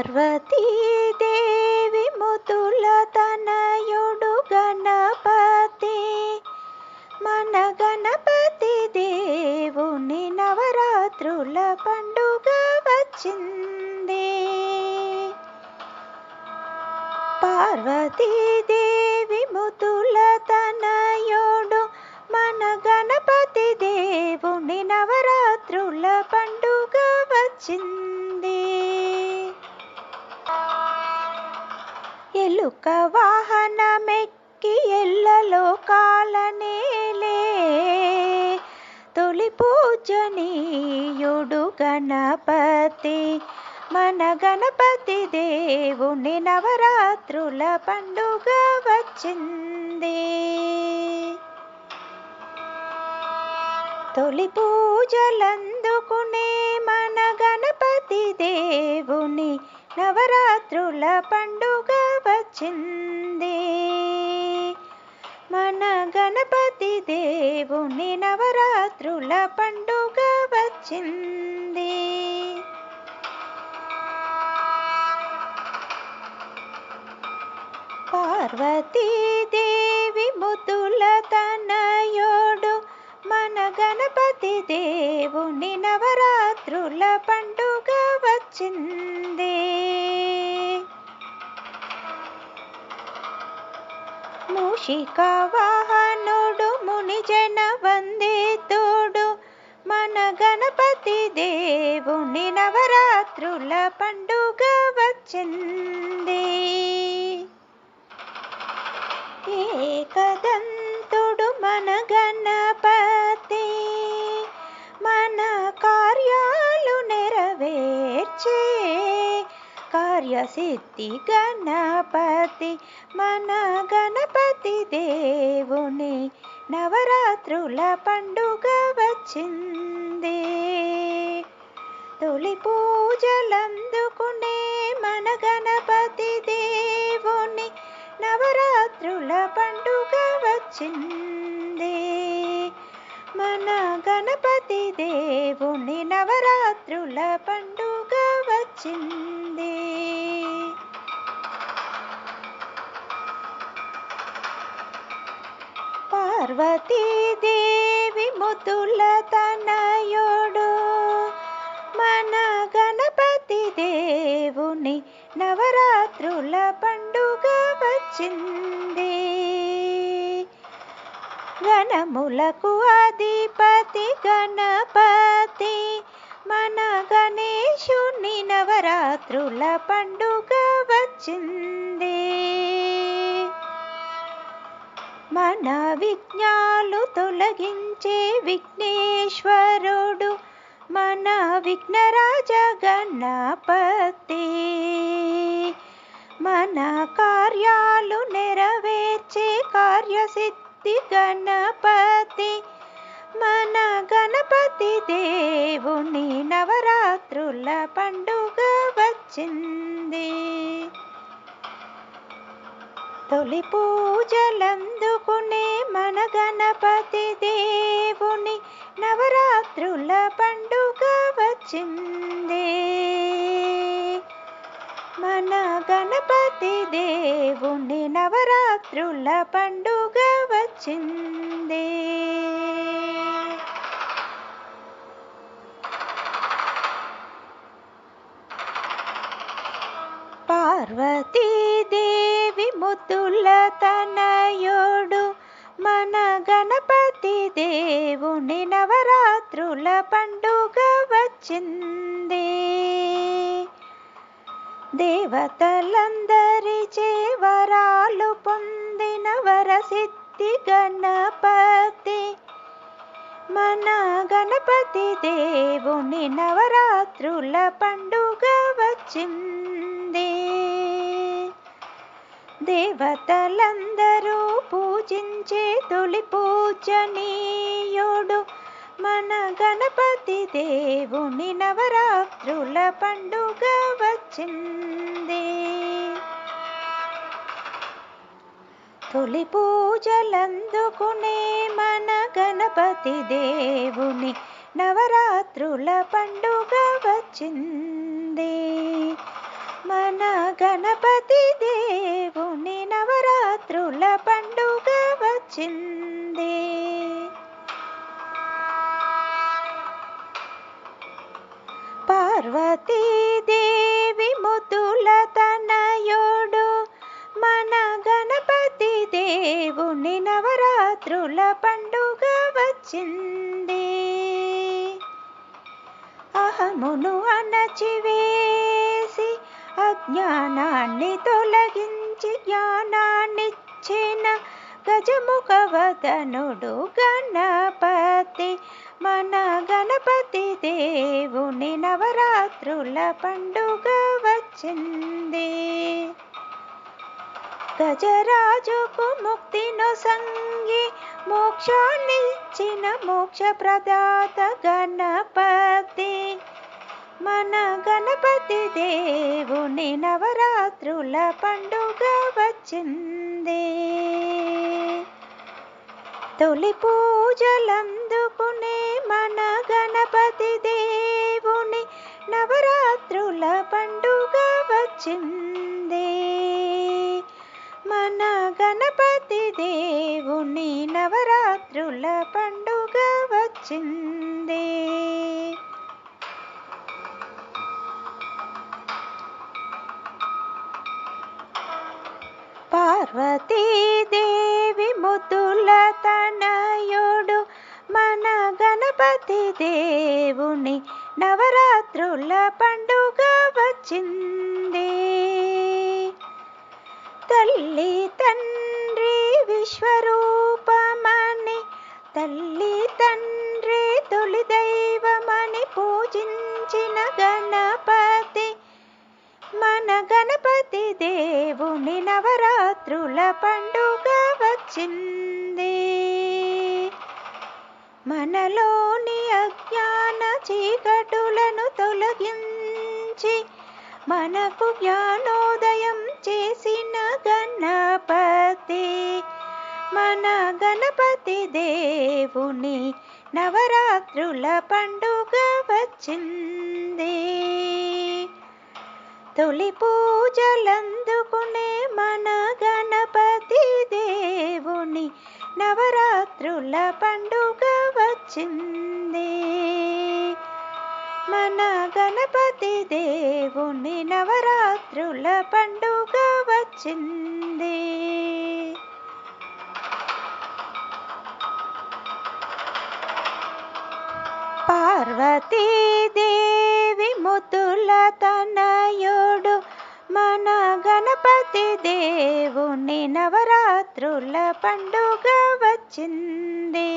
పార్వతీదేవి ముతుల తనయుడు గణపతి, మన గణపతి దేవుని నవరాత్రుల పండుగ వచ్చింది. పార్వతీదేవి ముతుల తనయుడు మన గణపతి దేవుని నవరాత్రుల పండుగ వచ్చింది. ఎలుక వాహనమెక్కి ఎల్లలోకాలనేలే తొలి పూజనీయుడు గణపతి, మన గణపతి దేవుని నవరాత్రుల పండుగ వచ్చింది. తొలి పూజలందుకునే మన గణపతి దేవుని నవరాత్రుల పండుగ వచ్చింది. మన గణపతి దేవుని నవరాత్రుల పండుగ వచ్చింది. పార్వతీదేవి ముతుల తనయుడు మన గణపతి దేవుని నవరాత్రుల పండుగ వచ్చింది. మూషిక వాహనుడు మునిజన వందితుడు మన గణపతి దేవుని నవరాత్రుల పండుగ వచ్చింది. ఏకదంతుడు మన గణపతి, మన కార్యాలు నెరవేర్చే కార్యసిద్ధి గణపతి, మన గణపతి దేవుని నవరాత్రుల పండుగ వచ్చింది. తొలి పూజలందుకునే మన గణపతి దేవుని నవరాత్రుల పండుగ వచ్చింది. మన గణపతి దేవుని నవరాత్రుల పండుగ వచ్చింది. పార్వతీదేవి ముతుల తనయుడు మన గణపతి దేవుని నవరాత్రుల పండుగ వచ్చింది. గణములకు అధిపతి గణపతి, మన గణేశుని నవరాత్రుల పండుగ వచ్చింది. మన విఘ్నాలు తొలగించే విఘ్నేశ్వరుడు మన విఘ్నరాజ గణపతి, మన కార్యాలు నెరవేర్చే కార్యసిద్ధి గణపతి, మన గణపతి దేవుని నవరాత్రుల పండుగ వచ్చింది. తొలి పూజలందుకునే మన గణపతి దేవుని నవరాత్రుల పండుగ వచ్చింది. మన గణపతి దేవుని నవరాత్రుల పండుగ వచ్చింది. పార్వతీదేవి ముతుల తనయుడు మన గణపతి దేవుని నవరాత్రుల పండుగ వచ్చింది. దేవతలందరిచే వరాలు పొందిన వరసిద్ధి గణపతి, మన గణపతి దేవుని నవరాత్రుల పండుగ వచ్చింది. దేవతలందరూ పూజించే తొలి పూజనీయుడు మన గణపతి దేవుని నవరాత్రుల పండుగ వచ్చింది. తొలి పూజలందుకునే మన గణపతి దేవుని నవరాత్రుల పండుగ వచ్చింది. మన గణపతి దేవుని నవరాత్రుల పండుగ వచ్చింది. పార్వతీదేవి ముద్దుల తనయుడు మన గణపతి దేవుని నవరాత్రుల పండుగ వచ్చింది. అహమును అణచివేసి అజ్ఞానాన్ని తొలగించి జ్ఞానాన్నిచ్చిన గజముఖవదనుడు గణపతి మన గణపతి దేవుని నవరాత్రుల పండుగ వచ్చింది. గజరాజుకు ముక్తినొసంగి మోక్షాన్నిచ్చిన మోక్ష ప్రదాత గణపతి మన గణపతి దేవుని నవరాత్రుల పండుగ వచ్చింది. తొలి పూజలందుకునే మన గణపతి దేవుని నవరాత్రుల పండుగ వచ్చింది. మన గణపతి దేవుని నవరాత్రుల పండుగ వచ్చింది. పార్వతీదేవి ముద్దుల తనయుడు మన గణపతి దేవుని నవరాత్రుల పండుగ వచ్చింది. తల్లి తండ్రి విశ్వరూపమని తల్లి తండ్రి తొలి దైవమని పూజించిన గణపతి మన గణపతి దేవుని నవరాత్రుల పండుగ వచ్చింది. మనలోని అజ్ఞాన చీకటులను తొలగించి మనకు జ్ఞానోదయం చేసిన గణపతి మన గణపతి దేవుని నవరాత్రుల పండుగ వచ్చింది. తొలి పూజలందుకునే మన గణపతి దేవుని నవరాత్రుల పండుగ వచ్చింది. మన గణపతి దేవుని నవరాత్రుల పండుగ వచ్చింది. పార్వతీదేవి ముద్దుల తనయుడు మన గణపతి దేవుని నవరాత్రుల పండుగ వచ్చింది.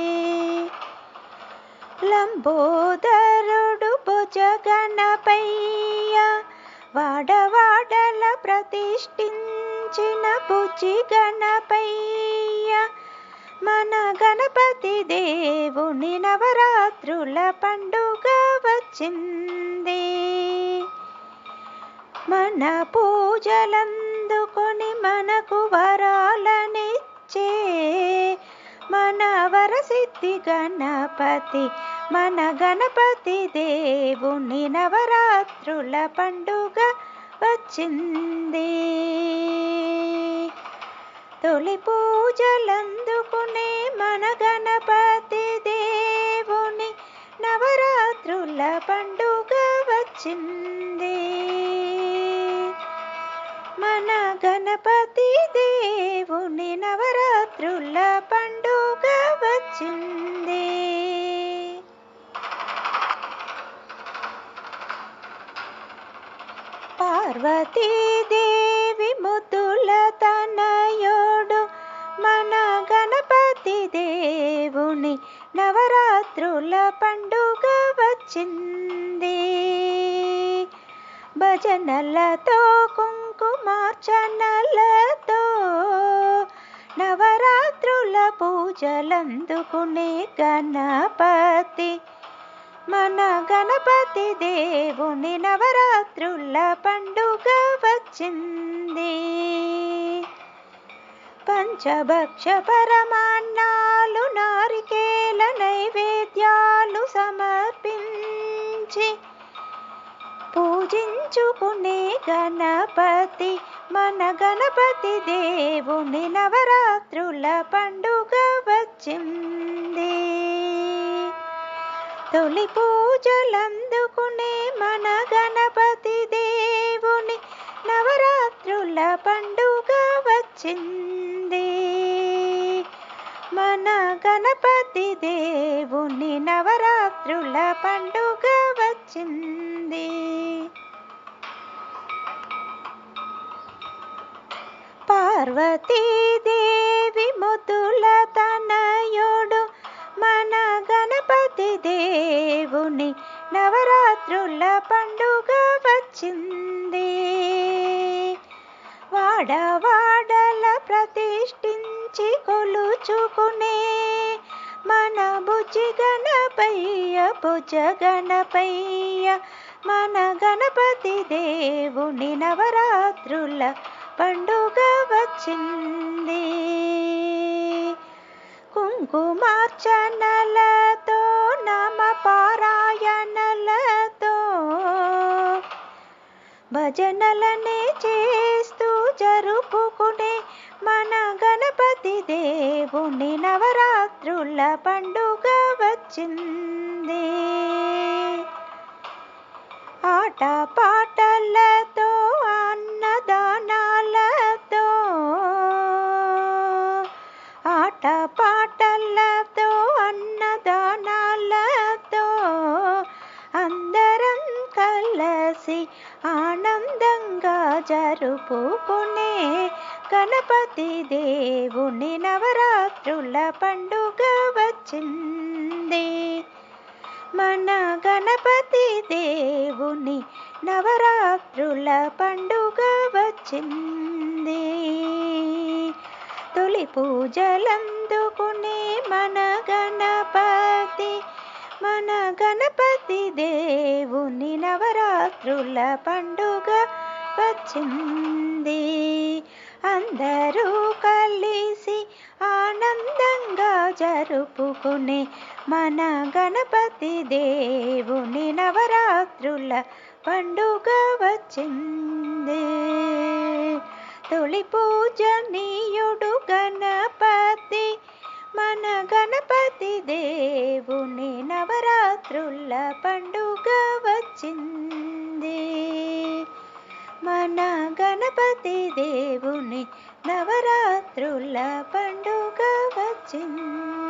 లంబోదరుడు భుజ గణపయ్య వాడవాడల ప్రతిష్ఠించిన బుజ్జి గణపయ్య మన గణపతి దేవుని నవరాత్రుల పండుగ వచ్చింది. మన పూజలందుకొని మనకు వరాలనిచ్చే మన వరసిద్ధి గణపతి మన గణపతి దేవుని నవరాత్రుల పండుగ వచ్చింది. తొలి పూజలందుకునే మన గణపతి దేవుని నవరాత్రుల పండుగ వచ్చింది. మన గణపతి దేవుని నవరాత్రుల పండుగ వచ్చింది. పార్వతీదేవి ముద్దుల తనయుడు మన గణపతి దేవుని నవరాత్రుల పండుగ వచ్చింది. భజనలతో కుంకుమార్చనలతో నవరాత్రుల పూజలందుకునే గణపతి మన గణపతి దేవుని నవరాత్రుల పండుగ వచ్చింది. పంచభక్ష పరమాన్నాలు నారికేల నైవేద్యాలు సమర్పించి పూజించుకునే గణపతి మన గణపతి దేవుని నవరాత్రుల పండుగ వచ్చింది. తొలి పూజలందుకునే మన గణపతి దేవుని నవరాత్రుల పండుగ వచ్చింది. మన గణపతి దేవుని నవరాత్రుల పండుగ వచ్చింది. పార్వతీదేవి ముద్దుల తనయుడు మన గణపతి దేవుని నవరాత్రుల పండుగ వచ్చింది. వాడవాడల ప్రతిష్ఠించి కొలుచుకునే మన బుజ్జి గణపయ్య భుజ గణపయ్య మన గణపతి దేవుని నవరాత్రుల పండుగ వచ్చింది. కుంకుమార్చనలతో నామ పారాయణలతో భజనలనే చేస్తూ జరుపుకునే మన గణపతి దేవుని నవరాత్రుల పండుగ వచ్చింది. ఆట పాటలతో అన్నదానాలతో ఆట పాటలతో అన్నదానాలతో అందరం కలిసి ఆనందంగా జరుపుకునే గణపతి దేవుని నవరాత్రుల పండుగ వచ్చింది. మన గణపతి దేవుని నవరాత్రుల పండుగ వచ్చింది. తొలి పూజలందుకునే మన గణపతి మన గణపతి దేవుని నవరాత్రుల పండుగ వచ్చింది. అందరూ కలిసి ఆనందంగా జరుపుకునే మన గణపతి దేవుని నవరాత్రుల పండుగ వచ్చింది. తొలి పూజనీయుడు గణపతి మన గణపతి దేవుని నవరాత్రుల పండుగ వచ్చింది. మన గణపతి దేవుని నవరాత్రుల పండుగ వచ్చింది.